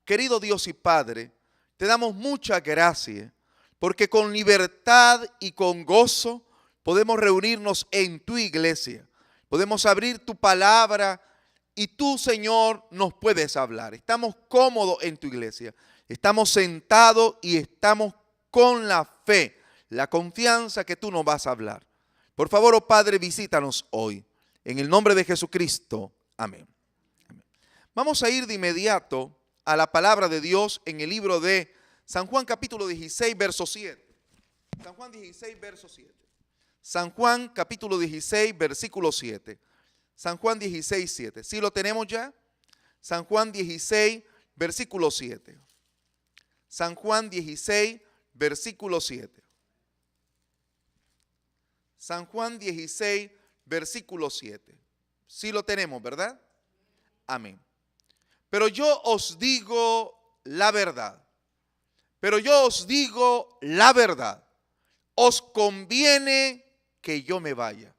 Querido Dios y Padre, te damos muchas gracias porque con libertad y con gozo podemos reunirnos en tu iglesia. Podemos abrir tu palabra y tú, Señor, nos puedes hablar. Estamos cómodos en tu iglesia. Estamos sentados y estamos con la fe, la confianza que tú nos vas a hablar. Por favor, oh Padre, visítanos hoy. En el nombre de Jesucristo. Amén. Vamos a ir de inmediato a la palabra de Dios en el libro de San Juan capítulo 16, verso 7. San Juan 16, verso 7. San Juan capítulo 16, versículo 7. San Juan 16, 7. ¿Sí lo tenemos ya? San Juan 16, versículo 7. San Juan 16, versículo 7. San Juan 16, versículo 7. Sí lo tenemos, ¿verdad? Amén. Pero yo os digo la verdad. Pero yo os digo la verdad. Os conviene que yo me vaya.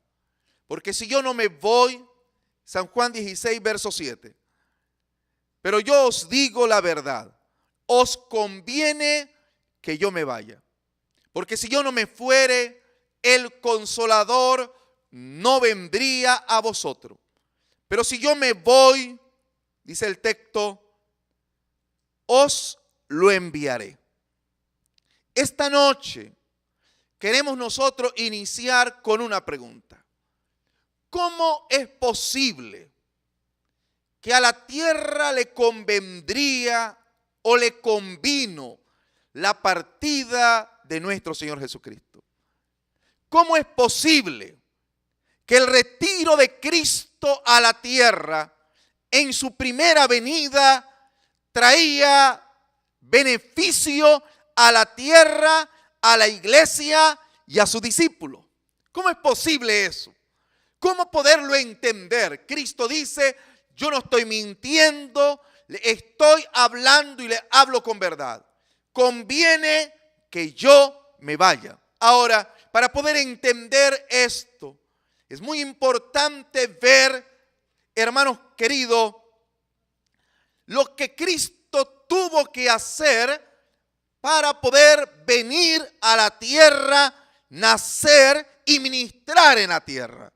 Porque si yo no me voy, San Juan 16, verso 7. Pero yo os digo la verdad. Os conviene que yo me vaya. Porque si yo no me fuere, el Consolador no vendría a vosotros. Pero si yo me voy, dice el texto, os lo enviaré. Esta noche queremos nosotros iniciar con una pregunta. ¿Cómo es posible que a la tierra le convendría o le convino la partida de nuestro Señor Jesucristo? ¿Cómo es posible que el retiro de Cristo a la tierra en su primera venida traía beneficio a la tierra, a la iglesia y a sus discípulos? ¿Cómo es posible eso? ¿Cómo poderlo entender? Cristo dice, yo no estoy mintiendo, le estoy hablando y le hablo con verdad. Conviene que yo me vaya. Ahora, para poder entender esto, es muy importante ver, hermanos queridos, lo que Cristo tuvo que hacer para poder venir a la tierra, nacer y ministrar en la tierra.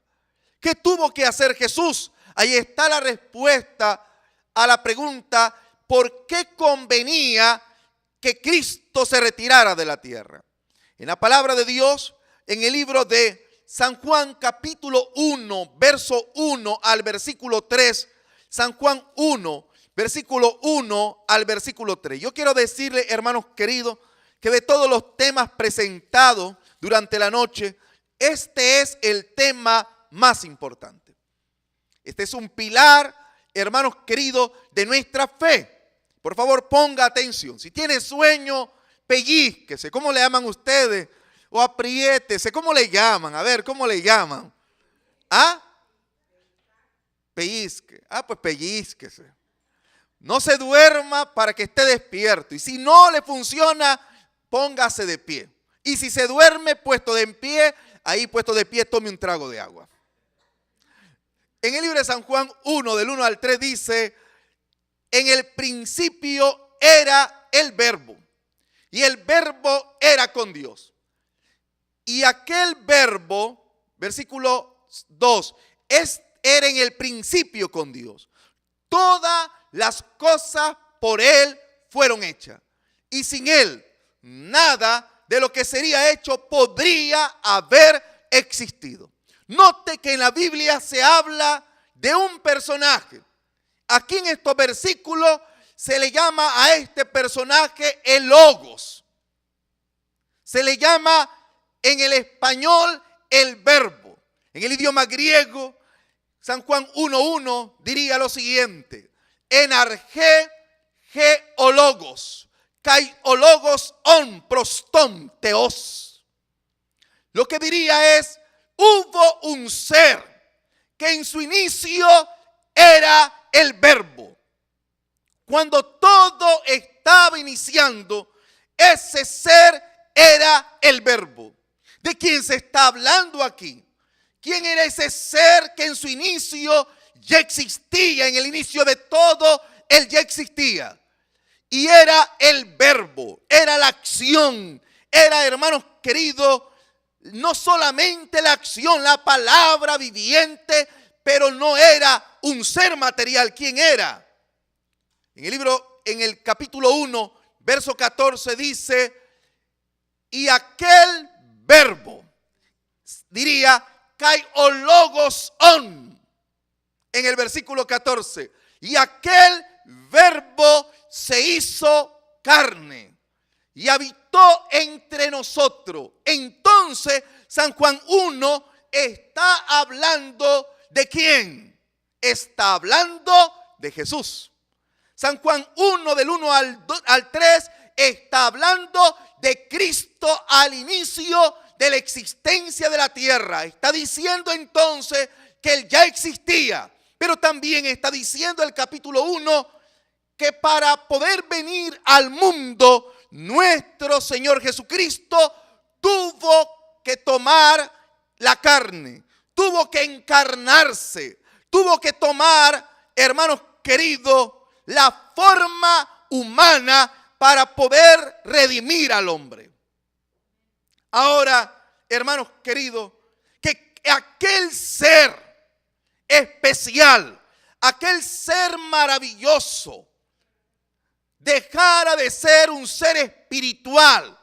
¿Qué tuvo que hacer Jesús? Ahí está la respuesta a la pregunta, ¿por qué convenía que Cristo se retirara de la tierra? En la palabra de Dios, en el libro de San Juan capítulo 1, verso 1 al versículo 3, San Juan 1, versículo 1 al versículo 3. Yo quiero decirle, hermanos queridos, que de todos los temas presentados durante la noche, este es el tema más importante. Este es un pilar, hermanos queridos, de nuestra fe. Por favor, ponga atención. Si tiene sueño, pellizquese. ¿Cómo le llaman ustedes? O apriétese. ¿Cómo le llaman? A ver, ¿cómo le llaman? ¿Ah? Pellizque. Ah, pues pellizquese. No se duerma para que esté despierto. Y si no le funciona, póngase de pie. Y si se duerme puesto de pie, ahí puesto de pie, tome un trago de agua. En el libro de San Juan 1, del 1 al 3 dice, en el principio era el verbo, y el verbo era con Dios. Y aquel verbo, versículo 2, era en el principio con Dios. Todas las cosas por Él fueron hechas. Y sin Él, nada de lo que sería hecho podría haber existido. Note que en la Biblia se habla de un personaje. Aquí en estos versículos se le llama a este personaje el Logos. Se le llama en el español el verbo. En el idioma griego, San Juan 1:1 diría lo siguiente: enarge ge o logos, kai o logos on proston teos. Lo que diría es, hubo un ser que en su inicio era el verbo. Cuando todo estaba iniciando, ese ser era el verbo. ¿De quién se está hablando aquí? ¿Quién era ese ser que en su inicio ya existía? En el inicio de todo, él ya existía. y era el verbo, era la acción, era, hermanos queridos, no solamente la acción, la palabra viviente, pero no era un ser material. ¿Quién era? En el capítulo 1, verso 14 dice, y aquel verbo, diría, kai o logos on, en el versículo 14, y aquel verbo se hizo carne y habitó entre nosotros. Entonces, San Juan 1 está hablando ¿de quién? Está hablando de Jesús. San Juan 1 del 1 al 3 está hablando de Cristo al inicio de la existencia de la tierra. Está diciendo entonces que Él ya existía, pero también está diciendo el capítulo 1 que para poder venir al mundo, nuestro Señor Jesucristo tuvo que tomar la carne, tuvo que encarnarse, tuvo que tomar, hermanos queridos, la forma humana para poder redimir al hombre. Ahora, hermanos queridos, que aquel ser especial, aquel ser maravilloso, dejara de ser un ser espiritual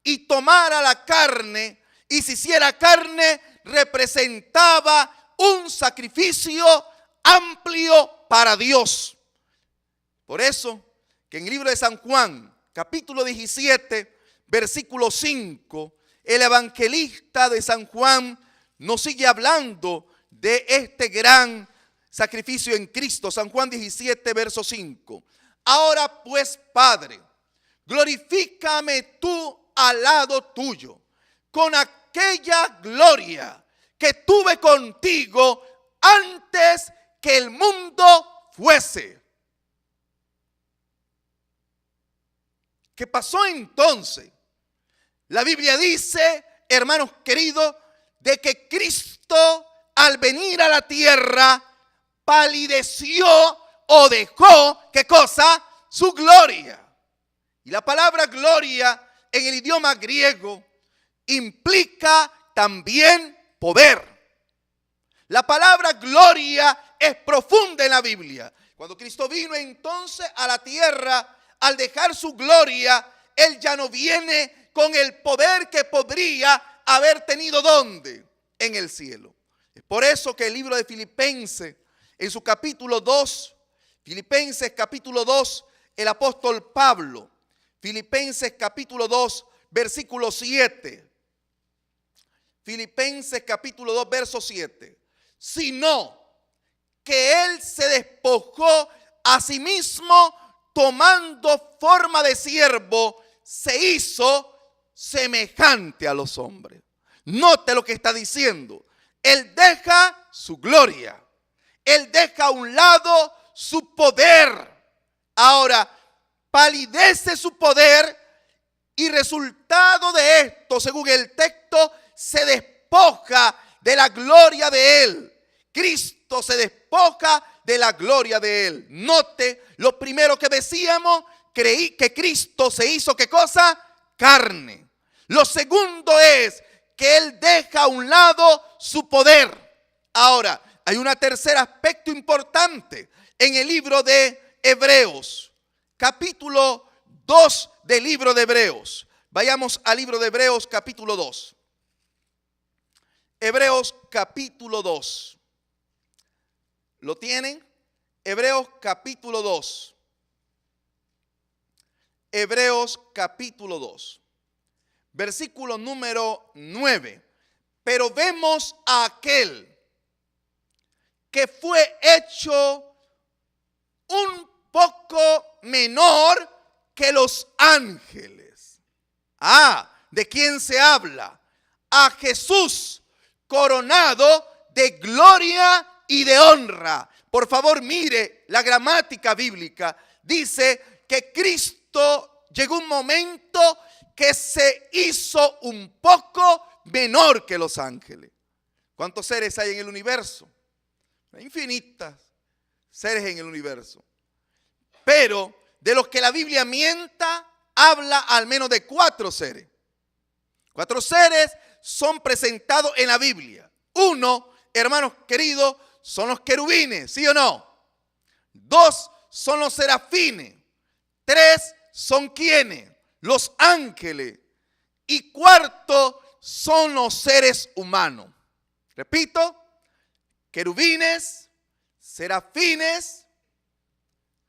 y tomara la carne, y se hiciera carne, representaba un sacrificio amplio para Dios. Por eso que en el libro de San Juan, capítulo 17, versículo 5, el evangelista de San Juan nos sigue hablando de este gran sacrificio en Cristo. San Juan 17, verso 5. Ahora pues, Padre, glorifícame tú al lado tuyo, con aquella gloria que tuve contigo antes que el mundo fuese. ¿Qué pasó entonces? La Biblia dice, hermanos queridos, de que Cristo al venir a la tierra palideció o dejó, ¿qué cosa? Su gloria. Y la palabra gloria en el idioma griego implica también poder. La palabra gloria es profunda en la Biblia. Cuando Cristo vino entonces a la tierra, al dejar su gloria, Él ya no viene con el poder que podría haber tenido ¿dónde? En el cielo. Es por eso que el libro de Filipenses, en su capítulo 2, Filipenses capítulo 2, el apóstol Pablo, Filipenses capítulo 2, versículo 7. Filipenses capítulo 2, verso 7. Sino que Él se despojó a sí mismo, tomando forma de siervo, se hizo semejante a los hombres. Note lo que está diciendo. Él deja su gloria. Él deja a un lado su poder. Ahora, palidece su poder y resultado de esto, según el texto, se despoja de la gloria de Él. Cristo se despoja de la gloria de Él. Note lo primero que decíamos, creí que Cristo se hizo ¿qué cosa? Carne. Lo segundo es que Él deja a un lado su poder. Ahora, hay un tercer aspecto importante en el libro de Hebreos, capítulo 2 del libro de Hebreos. Vayamos al libro de Hebreos, capítulo 2. Hebreos, capítulo 2. ¿Lo tienen? Hebreos, capítulo 2. Hebreos, capítulo 2. Versículo número 9. Pero vemos a aquel que fue hecho un poco menor que los ángeles. ¿De quién se habla? A Jesús, coronado de gloria y de honra. Por favor, mire la gramática bíblica. Dice que Cristo llegó un momento que se hizo un poco menor que los ángeles. ¿Cuántos seres hay en el universo? Hay infinitas seres en el universo. Pero de los que la Biblia mienta, habla al menos de 4 seres. 4 seres son presentados en la Biblia. 1, hermanos queridos, son los querubines, ¿sí o no? 2 son los serafines. 3 son ¿quiénes? Los ángeles. Y 4 son los seres humanos. Repito, querubines, serafines,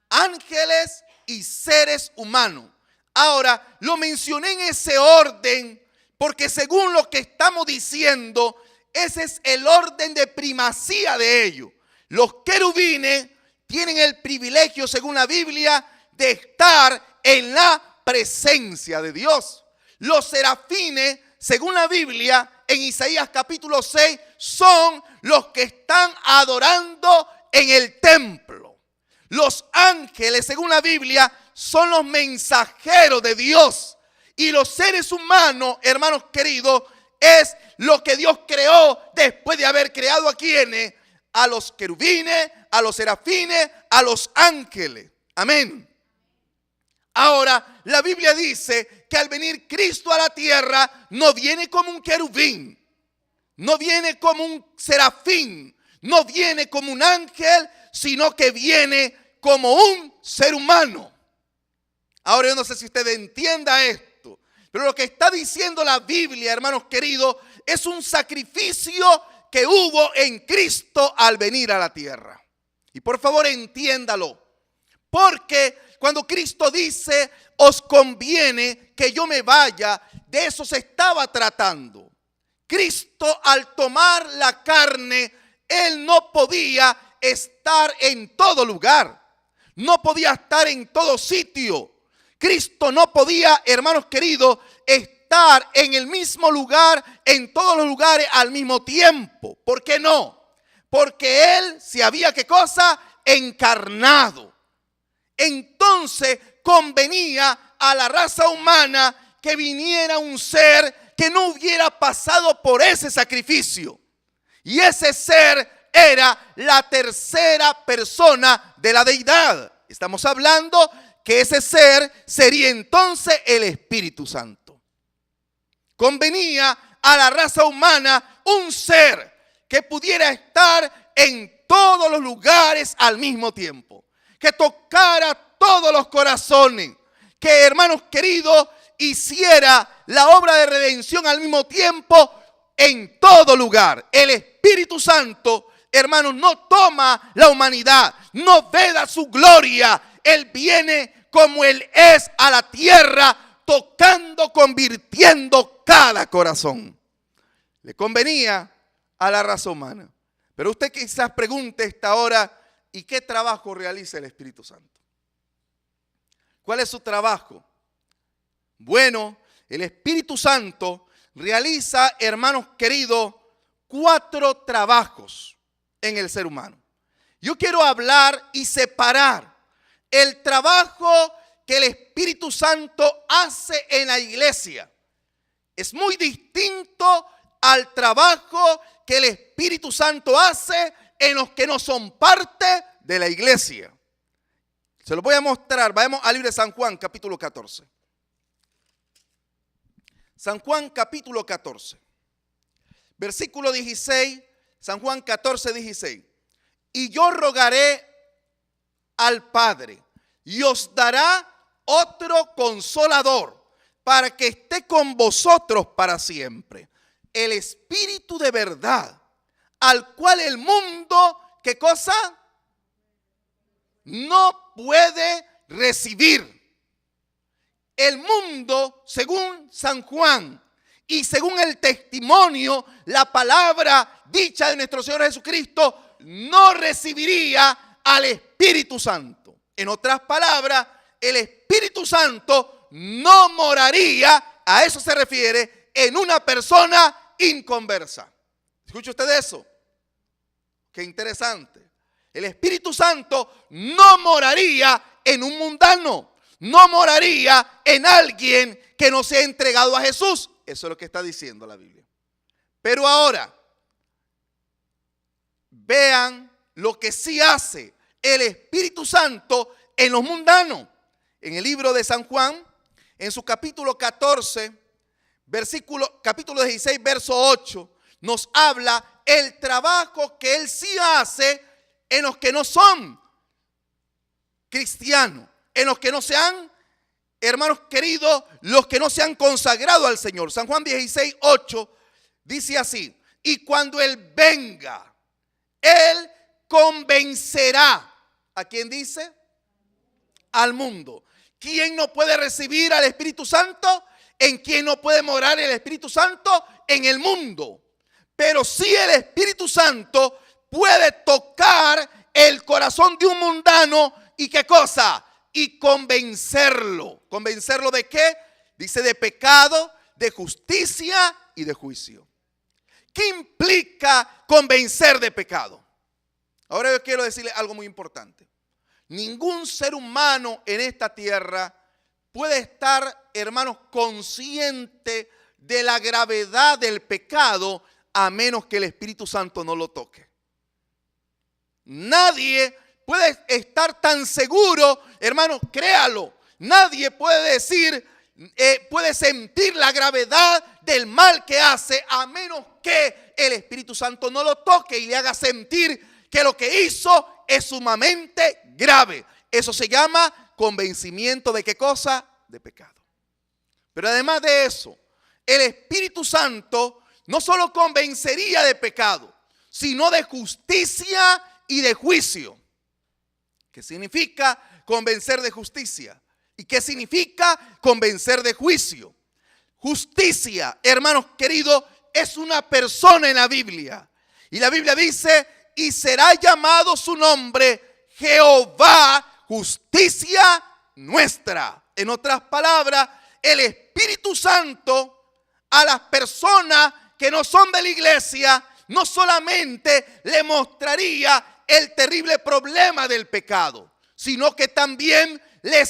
ángeles y seres humanos. Ahora, lo mencioné en ese orden porque según lo que estamos diciendo, ese es el orden de primacía de ellos. Los querubines tienen el privilegio, según la Biblia, de estar en la presencia de Dios. Los serafines, según la Biblia, en Isaías capítulo 6, son los que están adorando en el templo. Los ángeles, según la Biblia, son los mensajeros de Dios. Y los seres humanos, hermanos queridos, es lo que Dios creó después de haber creado a quienes, a los querubines, a los serafines, a los ángeles. Amén. Ahora, la Biblia dice que al venir Cristo a la tierra, no viene como un querubín, no viene como un serafín, no viene como un ángel, sino que viene como un ser humano. Ahora yo no sé si usted entienda esto, pero lo que está diciendo la Biblia, hermanos queridos, es un sacrificio que hubo en Cristo al venir a la tierra. Y por favor entiéndalo, porque cuando Cristo dice, os conviene que yo me vaya, de eso se estaba tratando. Cristo al tomar la carne, Él no podía estar en todo lugar, no podía estar en todo sitio. Cristo no podía, hermanos queridos, estar en el mismo lugar, en todos los lugares al mismo tiempo. ¿Por qué no? Porque Él se había, ¿qué cosa? Encarnado. Entonces convenía a la raza humana que viniera un ser que no hubiera pasado por ese sacrificio. Y ese ser era la tercera persona de la deidad. Estamos hablando que ese ser sería entonces el Espíritu Santo. Convenía a la raza humana un ser que pudiera estar en todos los lugares al mismo tiempo, que tocara todos los corazones, que, hermanos queridos, hiciera la obra de redención al mismo tiempo en todo lugar. El Espíritu Santo, hermanos, no toma la humanidad, no veda su gloria. Él viene como Él es a la tierra, tocando, convirtiendo cada corazón. Le convenía a la raza humana. Pero usted quizás pregunte esta hora, ¿y qué trabajo realiza el Espíritu Santo? ¿Cuál es su trabajo? Bueno, el Espíritu Santo realiza, hermanos queridos, 4 trabajos en el ser humano. Yo quiero hablar y separar el trabajo que el Espíritu Santo hace en la iglesia. Es muy distinto al trabajo que el Espíritu Santo hace en los que no son parte de la iglesia. Se lo voy a mostrar. Vamos al libro de San Juan, capítulo 14. San Juan, capítulo 14. Versículo 16, San Juan 14, 16. Y yo rogaré al Padre y os dará otro consolador para que esté con vosotros para siempre. El Espíritu de verdad, al cual el mundo, ¿qué cosa? No puede recibir. El mundo, según San Juan y según el testimonio, la palabra dicha de nuestro Señor Jesucristo, no recibiría al Espíritu Santo. En otras palabras, el Espíritu Santo no moraría, a eso se refiere, en una persona inconversa. ¿Escucha usted eso? Qué interesante. El Espíritu Santo no moraría en un mundano, no moraría en alguien que no se ha entregado a Jesús. Eso es lo que está diciendo la Biblia. Pero ahora, vean lo que sí hace el Espíritu Santo en los mundanos. en el libro de San Juan, en su capítulo 14, capítulo 16, verso 8, nos habla el trabajo que Él sí hace en los que no son cristianos, en los que no sean, hermanos queridos, los que no se han consagrado al Señor. San Juan 16, 8 dice así: y cuando Él venga, Él convencerá. ¿A quién dice? Al mundo. ¿Quién no puede recibir al Espíritu Santo? ¿En quién no puede morar el Espíritu Santo? En el mundo. Pero sí el Espíritu Santo puede tocar el corazón de un mundano. ¿Y qué cosa? Y convencerlo. ¿Convencerlo de qué? Dice de pecado, de justicia y de juicio. ¿Qué implica convencer de pecado? Ahora yo quiero decirle algo muy importante. Ningún ser humano en esta tierra puede estar, hermanos, consciente de la gravedad del pecado a menos que el Espíritu Santo no lo toque. Nadie puede estar tan seguro, hermanos, créalo. Nadie puede decir, puede sentir la gravedad del mal que hace a menos que el Espíritu Santo no lo toque y le haga sentir que lo que hizo es sumamente grave. Eso se llama convencimiento de ¿qué cosa? De pecado. Pero además de eso, el Espíritu Santo no solo convencería de pecado, sino de justicia y de juicio. ¿Qué significa convencer de justicia? ¿Y qué significa convencer de juicio? Justicia, hermanos queridos, es una persona en la Biblia. Y la Biblia dice: y será llamado su nombre Jehová, justicia nuestra. En otras palabras, el Espíritu Santo a las personas que no son de la iglesia no solamente le mostraría el terrible problema del pecado, sino que también le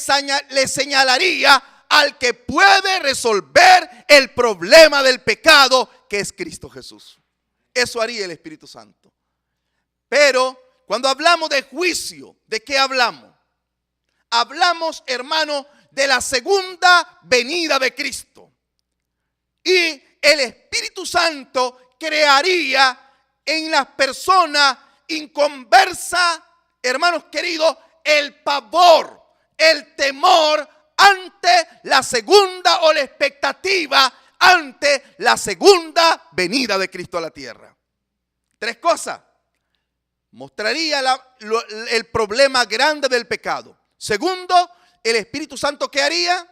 señalaría al que puede resolver el problema del pecado, que es Cristo Jesús. Eso haría el Espíritu Santo. Pero cuando hablamos de juicio, ¿de qué hablamos? Hablamos, hermano, de la segunda venida de Cristo. Y el Espíritu Santo crearía en las personas inconversas, hermanos queridos, el pavor, el temor ante la segunda, o la expectativa ante la segunda venida de Cristo a la tierra. Tres cosas. Mostraría el problema grande del pecado. Segundo, el Espíritu Santo, ¿qué haría?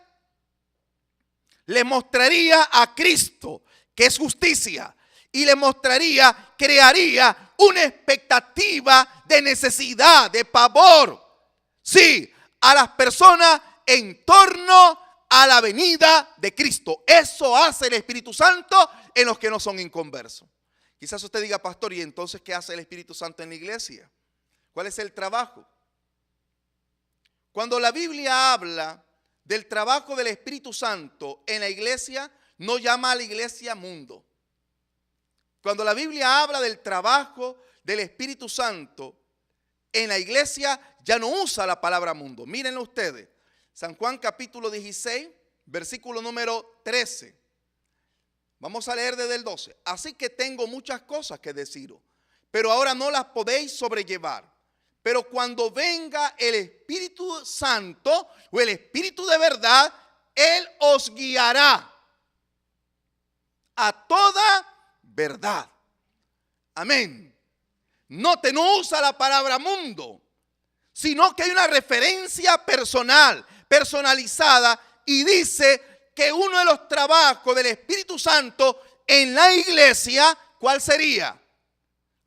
Le mostraría a Cristo, que es justicia, y le mostraría, crearía una expectativa de necesidad, de pavor, sí, a las personas en torno a la venida de Cristo. Eso hace el Espíritu Santo en los que no son inconversos. Quizás usted diga: pastor, ¿y entonces qué hace el Espíritu Santo en la iglesia? ¿Cuál es el trabajo? Cuando la Biblia habla del trabajo del Espíritu Santo en la iglesia, no llama a la iglesia mundo. Cuando la Biblia habla del trabajo del Espíritu Santo en la iglesia, ya no usa la palabra mundo. Mírenlo ustedes. San Juan capítulo 16, versículo número 13. Vamos a leer desde el 12. Así que tengo muchas cosas que deciros, pero ahora no las podéis sobrellevar. Pero cuando venga el Espíritu Santo, o el Espíritu de verdad, Él os guiará a toda verdad. Amén. Note, no usa la palabra mundo, sino que hay una referencia personal, personalizada, y dice que uno de los trabajos del Espíritu Santo en la iglesia, ¿cuál sería?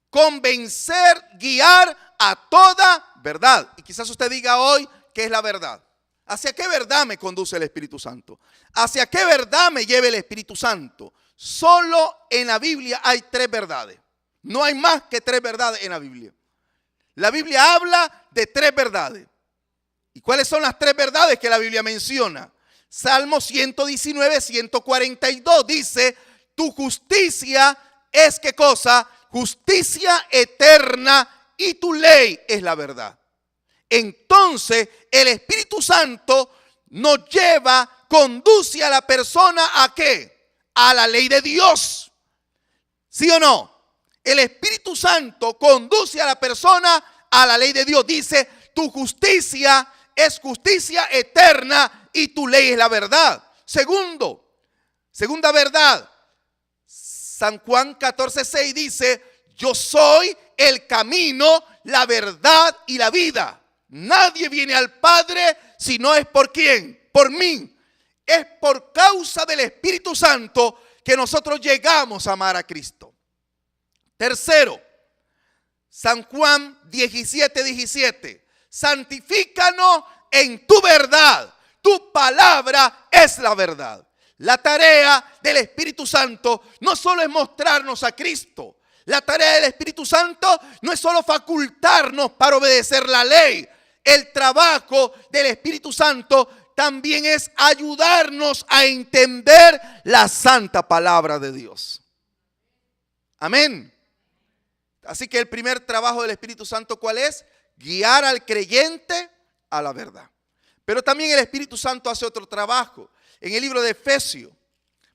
Convencer, guiar a toda verdad. Y quizás usted diga hoy, ¿qué es la verdad? ¿Hacia qué verdad me conduce el Espíritu Santo? ¿Hacia qué verdad me lleva el Espíritu Santo? Solo en la Biblia hay tres verdades. No hay más que tres verdades en la Biblia. La Biblia habla de tres verdades. ¿Y cuáles son las tres verdades que la Biblia menciona? Salmo 119, 142 dice: tu justicia es ¿qué cosa? Justicia eterna, y tu ley es la verdad. Entonces el Espíritu Santo nos lleva, conduce a la persona ¿a qué? A la ley de Dios. ¿Sí o no? El Espíritu Santo conduce a la persona a la ley de Dios. Dice, tu justicia es justicia eterna y tu ley es la verdad. Segunda verdad, San Juan 14:6 dice, yo soy el camino, la verdad y la vida. Nadie viene al Padre si no es por quién, por mí. Es por causa del Espíritu Santo que nosotros llegamos a amar a Cristo. Tercero, San Juan 17:17. Santifícanos en tu verdad. Tu palabra es la verdad. La tarea del Espíritu Santo no solo es mostrarnos a Cristo. La tarea del Espíritu Santo no es solo facultarnos para obedecer la ley. El trabajo del Espíritu Santo también es ayudarnos a entender la santa palabra de Dios. Amén. Así que el primer trabajo del Espíritu Santo, ¿cuál es? Guiar al creyente a la verdad. Pero también el Espíritu Santo hace otro trabajo. En el libro de Efesios,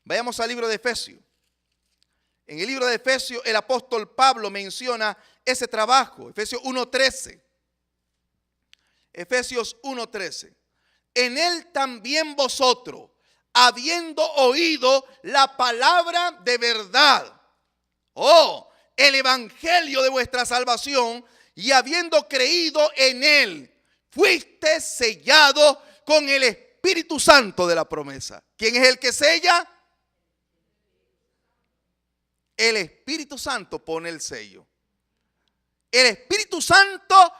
vayamos al libro de Efesios. En el libro de Efesios el apóstol Pablo menciona ese trabajo. Efesios 1:13. Efesios 1:13. En él también vosotros, habiendo oído la palabra de verdad, el evangelio de vuestra salvación, y habiendo creído en él, fuiste sellado con el Espíritu Santo de la promesa. ¿Quién es el que sella? El Espíritu Santo pone el sello. El Espíritu Santo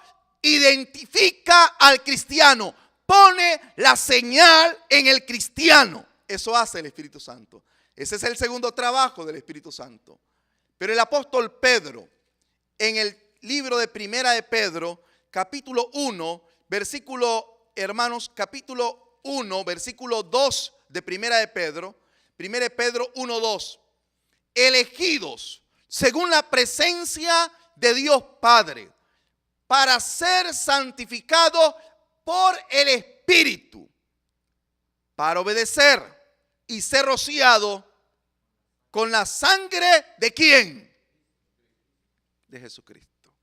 identifica al cristiano, pone la señal en el cristiano. Eso hace el Espíritu Santo. Ese es el segundo trabajo del Espíritu Santo. Pero el apóstol Pedro, en el libro de Primera de Pedro, capítulo 1, versículo, hermanos, capítulo 1, versículo 2 de Primera de Pedro 1:2. Elegidos según la presencia de Dios Padre, para ser santificados por el Espíritu, para obedecer y ser rociado con la sangre ¿de quién? De Jesucristo.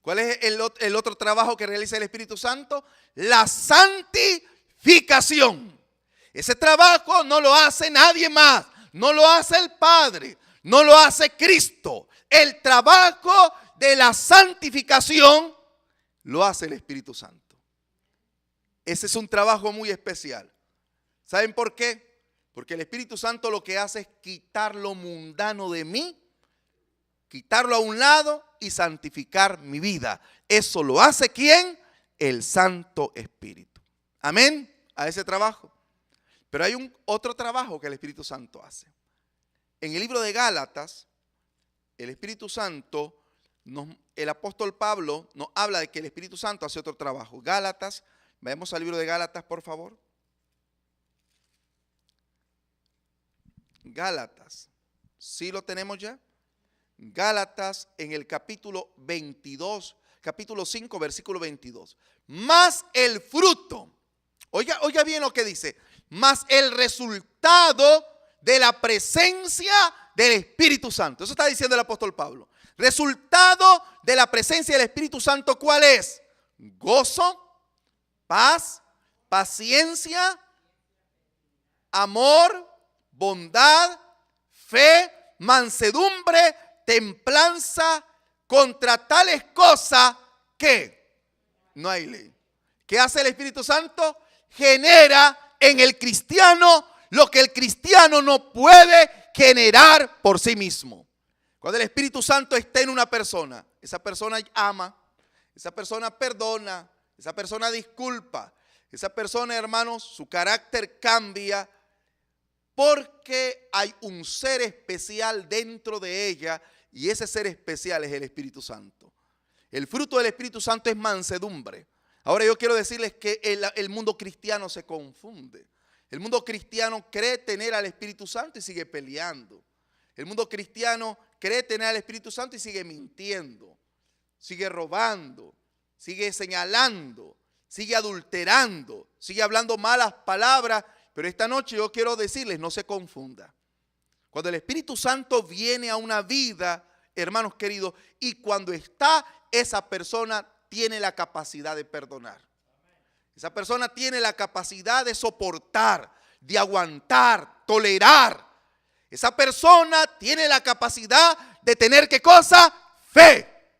¿Cuál es el otro trabajo que realiza el Espíritu Santo? La santificación. Ese trabajo no lo hace nadie más. No lo hace el Padre. No lo hace Cristo. El trabajo de la santificación lo hace el Espíritu Santo. Ese es un trabajo muy especial. ¿Saben por qué? Porque el Espíritu Santo lo que hace es quitar lo mundano de mí, quitarlo a un lado y santificar mi vida. Eso lo hace ¿quién? El Santo Espíritu. Amén. A ese trabajo. Pero hay otro trabajo que el Espíritu Santo hace. En el libro de Gálatas, el Espíritu Santo, el apóstol Pablo nos habla de que el Espíritu Santo hace otro trabajo. Gálatas, vayamos al libro de Gálatas, por favor. Gálatas, ¿sí lo tenemos ya? Gálatas en el capítulo 22, capítulo 5, versículo 22. Más el fruto, oiga bien lo que dice, más el resultado de la presencia del Espíritu Santo. Eso está diciendo el apóstol Pablo. Resultado de la presencia del Espíritu Santo, ¿cuál es? Gozo, paz, paciencia, amor, bondad, fe, mansedumbre, templanza. Contra tales cosas que no hay ley. ¿Qué hace el Espíritu Santo? Genera en el cristiano lo que el cristiano no puede generar por sí mismo. Cuando el Espíritu Santo está en una persona, esa persona ama, esa persona perdona, esa persona disculpa, esa persona, hermanos, su carácter cambia porque hay un ser especial dentro de ella y ese ser especial es el Espíritu Santo. El fruto del Espíritu Santo es mansedumbre. Ahora yo quiero decirles que el mundo cristiano se confunde. El mundo cristiano cree tener al Espíritu Santo y sigue peleando. El mundo cristiano cree tener al Espíritu Santo y sigue mintiendo, sigue robando, sigue señalando, sigue adulterando, sigue hablando malas palabras. Pero esta noche yo quiero decirles, no se confunda. Cuando el Espíritu Santo viene a una vida, hermanos queridos, y cuando está, esa persona tiene la capacidad de perdonar. Esa persona tiene la capacidad de soportar, de aguantar, tolerar. Esa persona tiene la capacidad de tener, ¿qué cosa? Fe.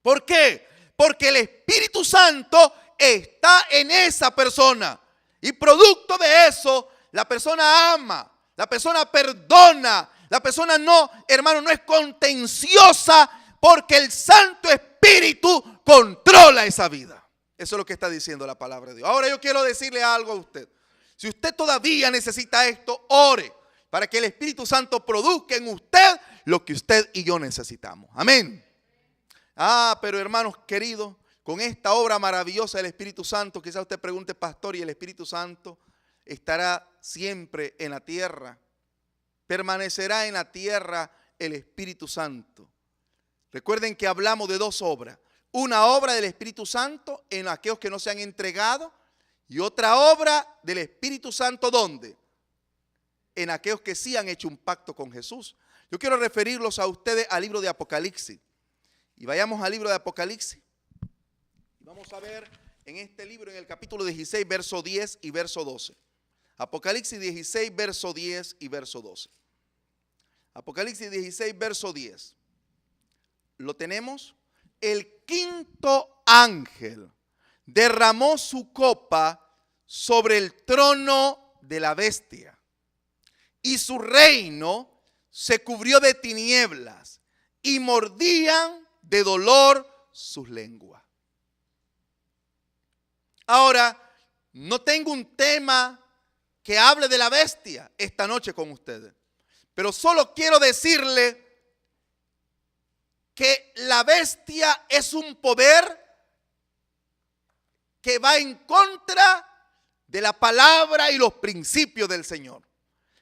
¿Por qué? Porque el Espíritu Santo está en esa persona. Y producto de eso, la persona ama, la persona perdona, la persona no, hermano, no es contenciosa, porque el Santo Espíritu controla esa vida. Eso es lo que está diciendo la palabra de Dios. Ahora yo quiero decirle algo a usted. Si usted todavía necesita esto, ore para que el Espíritu Santo produzca en usted lo que usted y yo necesitamos. Amén. Pero hermanos queridos, con esta obra maravillosa del Espíritu Santo, quizás usted pregunte, pastor, ¿y el Espíritu Santo estará siempre en la tierra? ¿Permanecerá en la tierra el Espíritu Santo? Recuerden que hablamos de dos obras. Una obra del Espíritu Santo en aquellos que no se han entregado, y otra obra del Espíritu Santo, ¿dónde? En aquellos que sí han hecho un pacto con Jesús. Yo quiero referirlos a ustedes al libro de Apocalipsis. Y vayamos al libro de Apocalipsis. Vamos a ver en este libro, en el capítulo 16, verso 10 y verso 12. Apocalipsis 16, verso 10 y verso 12. Apocalipsis 16, verso 10. ¿Lo tenemos? El quinto ángel derramó su copa sobre el trono de la bestia, y su reino se cubrió de tinieblas, y mordían de dolor sus lenguas. Ahora, no tengo un tema que hable de la bestia esta noche con ustedes, pero solo quiero decirle que la bestia es un poder que va en contra de la palabra y los principios del Señor.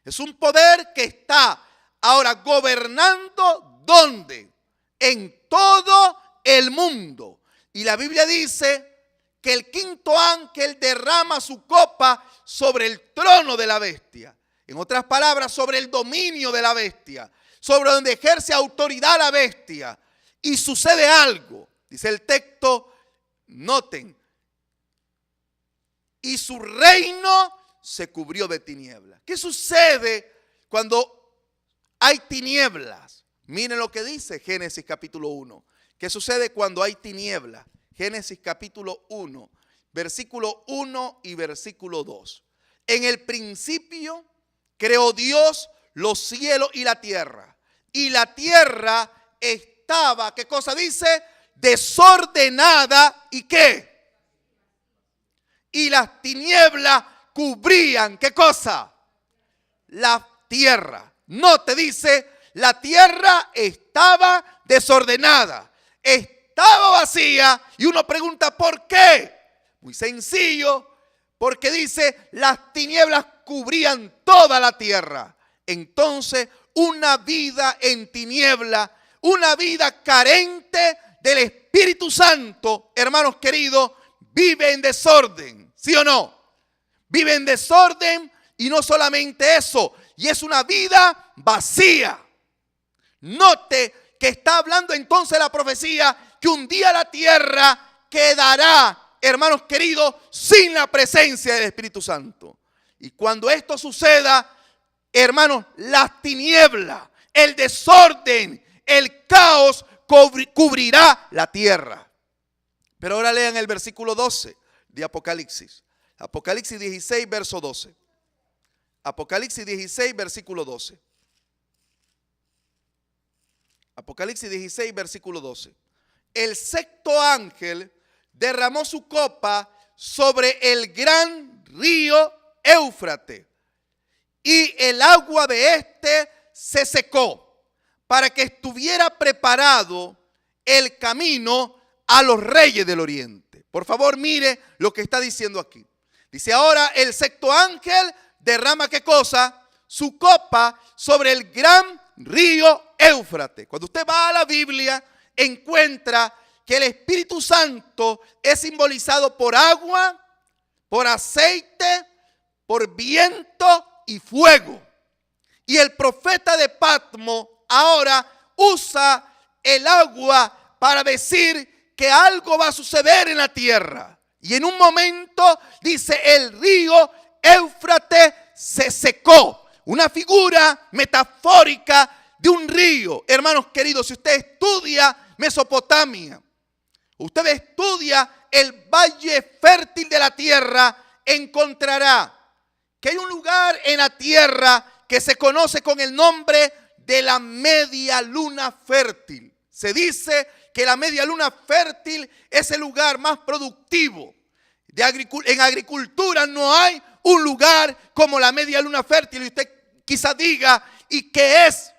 Es un poder que está ahora gobernando, ¿dónde? En todo el mundo. Y la Biblia dice que el quinto ángel derrama su copa sobre el trono de la bestia. En otras palabras, sobre el dominio de la bestia, sobre donde ejerce autoridad la bestia. Y sucede algo, dice el texto, noten, y su reino se cubrió de tinieblas. ¿Qué sucede cuando hay tinieblas? Miren lo que dice Génesis capítulo 1. ¿Qué sucede cuando hay tinieblas? Génesis capítulo 1, versículo 1 y versículo 2. En el principio creó Dios los cielos y la tierra. Y la tierra estaba, ¿qué cosa dice? Desordenada. ¿Y qué? Y las tinieblas cubrían, ¿qué cosa? La tierra. No te dice, la tierra estaba desordenada, estaba vacía. Y uno pregunta, ¿por qué? Muy sencillo, porque dice, las tinieblas cubrían toda la tierra. Entonces, una vida en tiniebla, una vida carente del Espíritu Santo, hermanos queridos, vive en desorden, ¿sí o no? Vive en desorden, y no solamente eso, y es una vida vacía. Note que está hablando entonces la profecía que un día la tierra quedará, hermanos queridos, sin la presencia del Espíritu Santo. Y cuando esto suceda, hermanos, las tinieblas, el desorden, el caos cubrirá la tierra. Pero ahora lean el versículo 12 de Apocalipsis. Apocalipsis 16, verso 12. Apocalipsis 16, versículo 12. Apocalipsis 16, versículo 12. El sexto ángel derramó su copa sobre el gran río Éufrates, y el agua de éste se secó, para que estuviera preparado el camino a los reyes del oriente. Por favor, mire lo que está diciendo aquí. Dice, ahora el sexto ángel derrama, ¿qué cosa? Su copa sobre el gran río Éufrates. Cuando usted va a la Biblia, encuentra que el Espíritu Santo es simbolizado por agua, por aceite, por viento y fuego. Y el profeta de Patmos ahora usa el agua para decir que algo va a suceder en la tierra. Y en un momento dice: el río Éufrates se secó. Una figura metafórica de un río. Hermanos queridos, si usted estudia Mesopotamia, usted estudia el valle fértil de la tierra, encontrará que hay un lugar en la tierra que se conoce con el nombre de la media luna fértil. Se dice que la media luna fértil es el lugar más productivo. En agricultura no hay un lugar como la media luna fértil. Y usted quizá diga: ¿y qué es?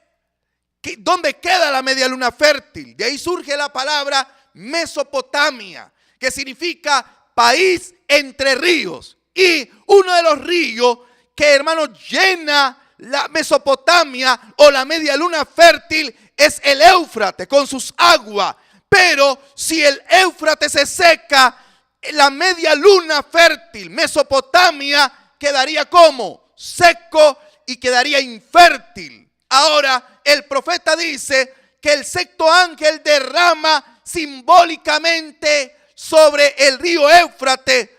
¿Dónde queda la media luna fértil? De ahí surge la palabra Mesopotamia, que significa país entre ríos. Y uno de los ríos que, hermanos, llena la Mesopotamia o la media luna fértil es el Éufrates con sus aguas. Pero si el Éufrates se seca, la media luna fértil, Mesopotamia, quedaría como seco y quedaría infértil. Ahora el profeta dice que el sexto ángel derrama simbólicamente sobre el río Éufrates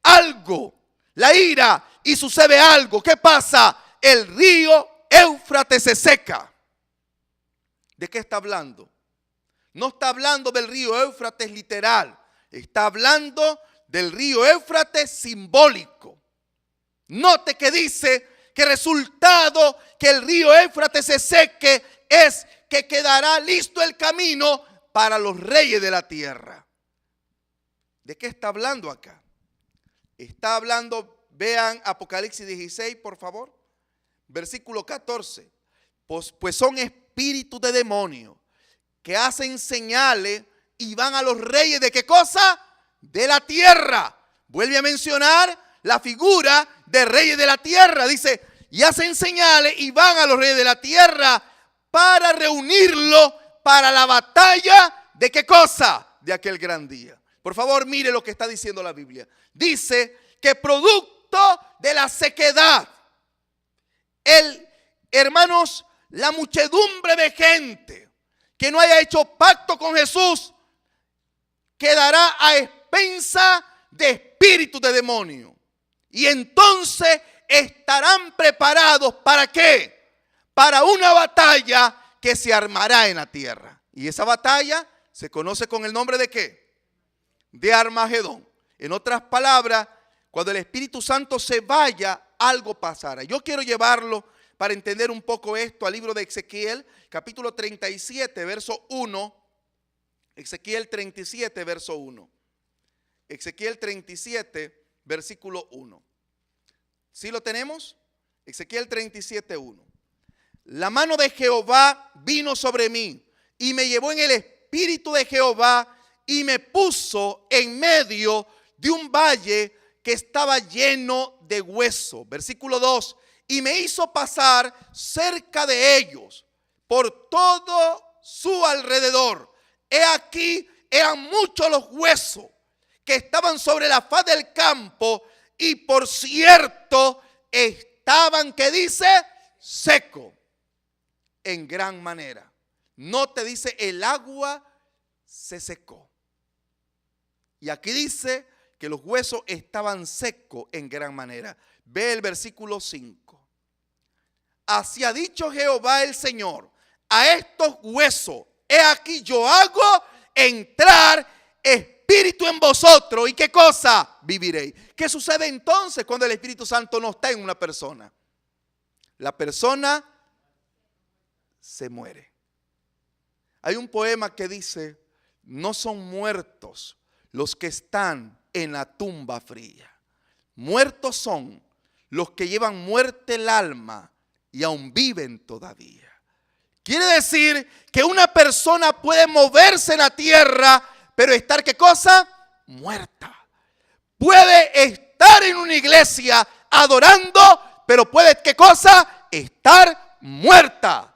algo, la ira, y sucede algo. ¿Qué pasa? El río Éufrates se seca. ¿De qué está hablando? No está hablando del río Éufrates literal. Está hablando del río Éufrates simbólico. Note que dice que el resultado que el río Éufrates se seque es que quedará listo el camino para los reyes de la tierra. ¿De qué está hablando acá? Está hablando, vean Apocalipsis 16, por favor. Versículo 14. Pues son espíritus de demonios que hacen señales y van a los reyes ¿de qué cosa? De la tierra. Vuelve a mencionar la figura de reyes de la tierra. Dice: y hacen señales y van a los reyes de la tierra para reunirlo para la batalla ¿de qué cosa? De aquel gran día. Por favor, mire lo que está diciendo la Biblia. Dice que producto de la sequedad, hermanos, la muchedumbre de gente que no haya hecho pacto con Jesús quedará a expensa de espíritus de demonio. Y entonces estarán preparados ¿para qué? Para una batalla que se armará en la tierra. Y esa batalla se conoce con el nombre ¿de qué? De Armagedón. En otras palabras, cuando el Espíritu Santo se vaya, algo pasará. Yo quiero llevarlo para entender un poco esto al libro de Ezequiel, capítulo 37, verso 1. Ezequiel 37, verso 1. Ezequiel 37, versículo 1. ¿Sí lo tenemos? Ezequiel 37, 1. La mano de Jehová vino sobre mí y me llevó en el espíritu de Jehová y me puso en medio de un valle que estaba lleno de hueso. Versículo 2. Y me hizo pasar cerca de ellos por todo su alrededor. He aquí, eran muchos los huesos que estaban sobre la faz del campo y por cierto estaban, ¿qué dice? Seco en gran manera. No te dice el agua se secó. Y aquí dice que los huesos estaban secos en gran manera. Ve el versículo 5. Así ha dicho Jehová el Señor a estos huesos: he aquí yo hago entrar espíritu en vosotros. ¿Y qué cosa? Viviréis. ¿Qué sucede entonces cuando el Espíritu Santo no está en una persona? La persona se muere. Hay un poema que dice: no son muertos los que están en la tumba fría. Muertos son los que llevan muerte el alma y aún viven todavía. Quiere decir que una persona puede moverse en la tierra, pero estar ¿qué cosa? Muerta. Puede estar en una iglesia adorando, pero puede ¿qué cosa? Estar muerta.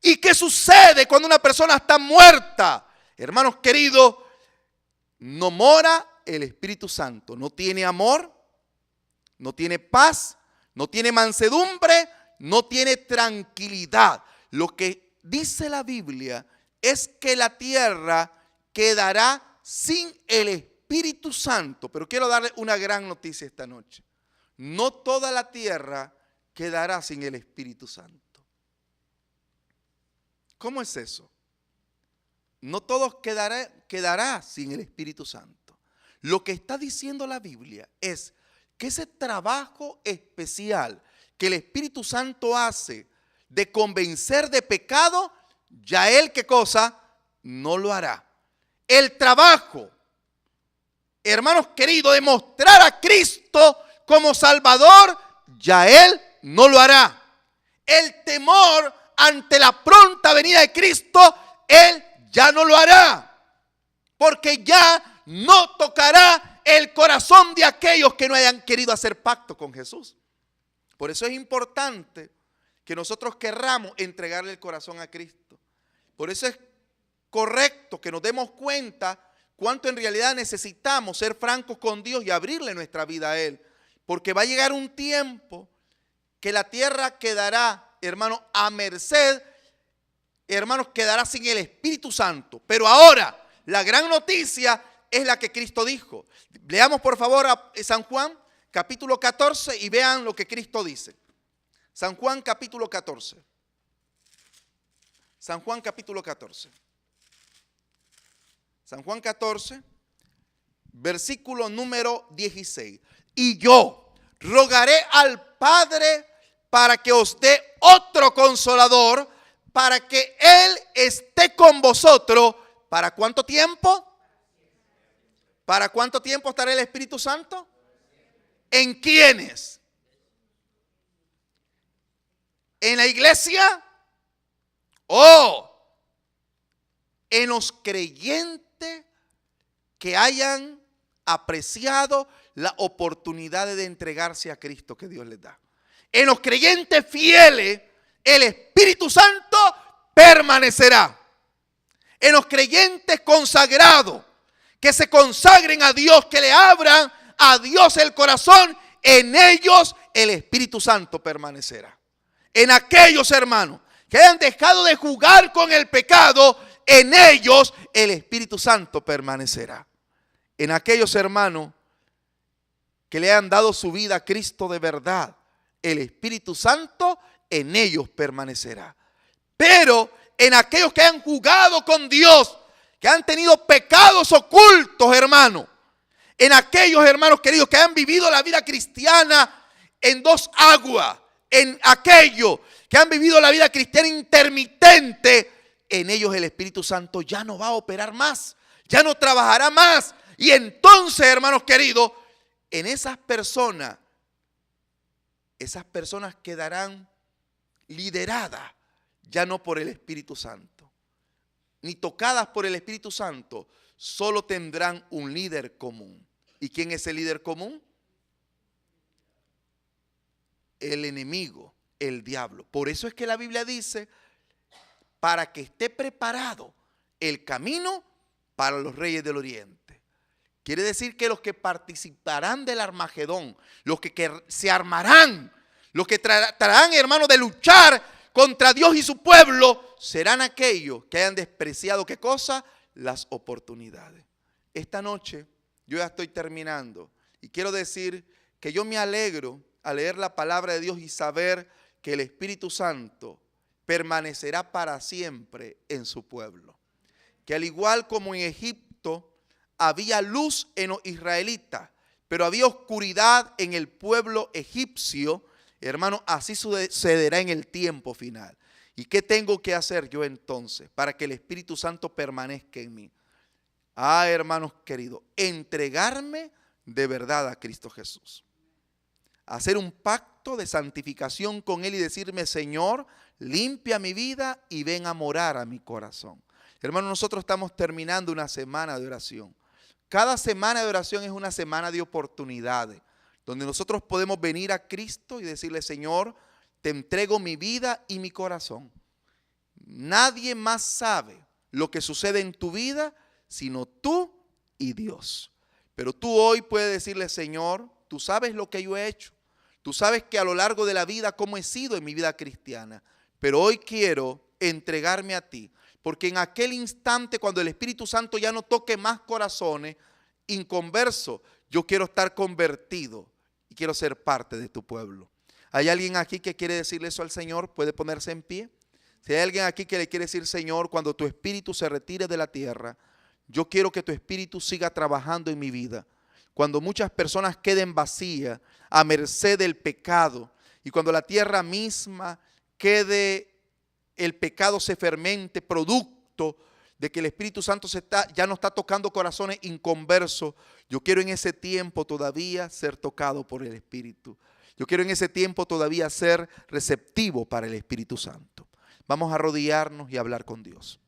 ¿Y qué sucede cuando una persona está muerta? Hermanos queridos, no mora el Espíritu Santo. No tiene amor, no tiene paz, no tiene mansedumbre, no tiene tranquilidad. Lo que dice la Biblia es que la tierra quedará sin el Espíritu Santo. Pero quiero darle una gran noticia esta noche. No toda la tierra quedará sin el Espíritu Santo. ¿Cómo es eso? No todos quedará sin el Espíritu Santo. Lo que está diciendo la Biblia es que ese trabajo especial que el Espíritu Santo hace de convencer de pecado, ya Él, ¿qué cosa? No lo hará. El trabajo, hermanos queridos, de mostrar a Cristo como Salvador, ya Él no lo hará. El temor ante la pronta venida de Cristo, Él ya no lo hará. Porque ya no tocará el corazón de aquellos que no hayan querido hacer pacto con Jesús. Por eso es importante que nosotros querramos entregarle el corazón a Cristo. Por eso es correcto que nos demos cuenta cuánto en realidad necesitamos ser francos con Dios y abrirle nuestra vida a Él. Porque va a llegar un tiempo que la tierra quedará, hermanos, a merced, hermanos, quedará sin el Espíritu Santo. Pero ahora, la gran noticia es la que Cristo dijo. Leamos por favor a San Juan, capítulo 14, y vean lo que Cristo dice. San Juan, capítulo 14. San Juan, capítulo 14. San Juan 14, versículo número 16. Y yo rogaré al Padre para que os dé otro consolador, para que Él esté con vosotros. ¿Para cuánto tiempo? ¿Para cuánto tiempo estará el Espíritu Santo? ¿En quiénes? ¿En la iglesia? ¿O en los creyentes que hayan apreciado la oportunidad de entregarse a Cristo que Dios les da? En los creyentes fieles, el Espíritu Santo permanecerá. En los creyentes consagrados, que se consagren a Dios, que le abran a Dios el corazón, en ellos el Espíritu Santo permanecerá. En aquellos hermanos que hayan dejado de jugar con el pecado, en ellos el Espíritu Santo permanecerá. En aquellos hermanos que le han dado su vida a Cristo de verdad, el Espíritu Santo en ellos permanecerá. Pero en aquellos que han jugado con Dios, que han tenido pecados ocultos, hermanos, en aquellos hermanos queridos que han vivido la vida cristiana en dos aguas, en aquellos que han vivido la vida cristiana intermitente, en ellos el Espíritu Santo ya no va a operar más, ya no trabajará más. Y entonces, hermanos queridos, en esas personas quedarán lideradas ya no por el Espíritu Santo, ni tocadas por el Espíritu Santo, solo tendrán un líder común. ¿Y quién es el líder común? El enemigo, el diablo. Por eso es que la Biblia dice, para que esté preparado el camino para los reyes del oriente. Quiere decir que los que participarán del Armagedón, los que se armarán, los que tratarán, hermanos, de luchar contra Dios y su pueblo, serán aquellos que hayan despreciado, ¿qué cosa? Las oportunidades. Esta noche yo ya estoy terminando y quiero decir que yo me alegro al leer la palabra de Dios y saber que el Espíritu Santo permanecerá para siempre en su pueblo. Que al igual como en Egipto había luz en los israelitas, pero había oscuridad en el pueblo egipcio, hermano, así sucederá en el tiempo final. ¿Y qué tengo que hacer yo entonces para que el Espíritu Santo permanezca en mí? Hermanos queridos, entregarme de verdad a Cristo Jesús. Hacer un pacto de santificación con Él y decirme, Señor, limpia mi vida y ven a morar a mi corazón. Hermanos, nosotros estamos terminando una semana de oración. Cada semana de oración es una semana de oportunidades, donde nosotros podemos venir a Cristo y decirle, Señor, te entrego mi vida y mi corazón. Nadie más sabe lo que sucede en tu vida, sino tú y Dios. Pero tú hoy puedes decirle, Señor, tú sabes lo que yo he hecho. Tú sabes que a lo largo de la vida cómo he sido en mi vida cristiana. Pero hoy quiero entregarme a ti. Porque en aquel instante cuando el Espíritu Santo ya no toque más corazones inconversos, yo quiero estar convertido y quiero ser parte de tu pueblo. ¿Hay alguien aquí que quiere decirle eso al Señor? ¿Puede ponerse en pie? Si hay alguien aquí que le quiere decir, Señor, cuando tu espíritu se retire de la tierra, yo quiero que tu espíritu siga trabajando en mi vida. Cuando muchas personas queden vacías, a merced del pecado, y cuando la tierra misma quede, el pecado se fermente, producto de que el Espíritu Santo ya no está tocando corazones inconversos, yo quiero en ese tiempo todavía ser tocado por el Espíritu. Yo quiero en ese tiempo todavía ser receptivo para el Espíritu Santo. Vamos a arrodillarnos y a hablar con Dios.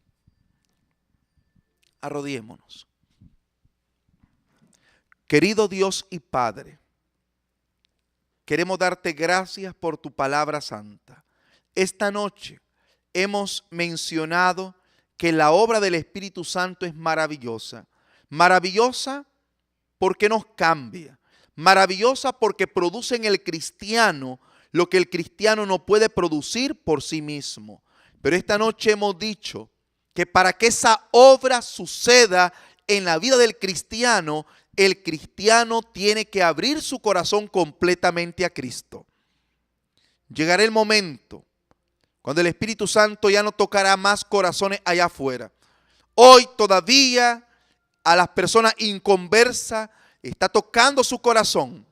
Arrodillémonos. Querido Dios y Padre, queremos darte gracias por tu palabra santa. Esta noche hemos mencionado que la obra del Espíritu Santo es maravillosa. Maravillosa porque nos cambia. Maravillosa porque produce en el cristiano lo que el cristiano no puede producir por sí mismo. Pero esta noche hemos dicho que para que esa obra suceda en la vida del cristiano, el cristiano tiene que abrir su corazón completamente a Cristo. Llegará el momento cuando el Espíritu Santo ya no tocará más corazones allá afuera. Hoy todavía a las personas inconversas está tocando su corazón.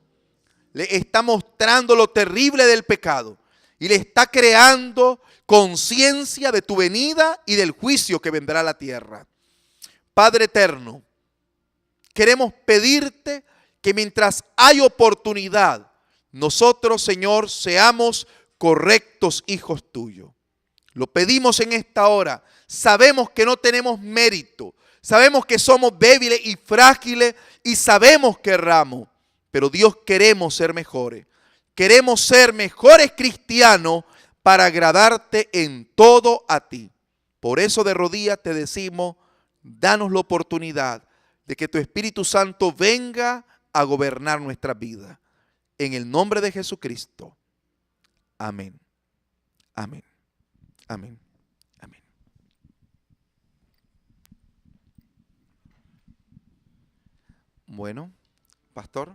Le está mostrando lo terrible del pecado y le está creando conciencia de tu venida y del juicio que vendrá a la tierra. Padre eterno, queremos pedirte que mientras hay oportunidad, nosotros, Señor, seamos correctos hijos tuyos. Lo pedimos en esta hora. Sabemos que no tenemos mérito. Sabemos que somos débiles y frágiles y sabemos que erramos. Pero Dios, queremos ser mejores. Queremos ser mejores cristianos para agradarte en todo a ti. Por eso de rodillas te decimos, danos la oportunidad de que tu Espíritu Santo venga a gobernar nuestra vida. En el nombre de Jesucristo. Amén. Amén. Amén. Amén. Bueno, pastor.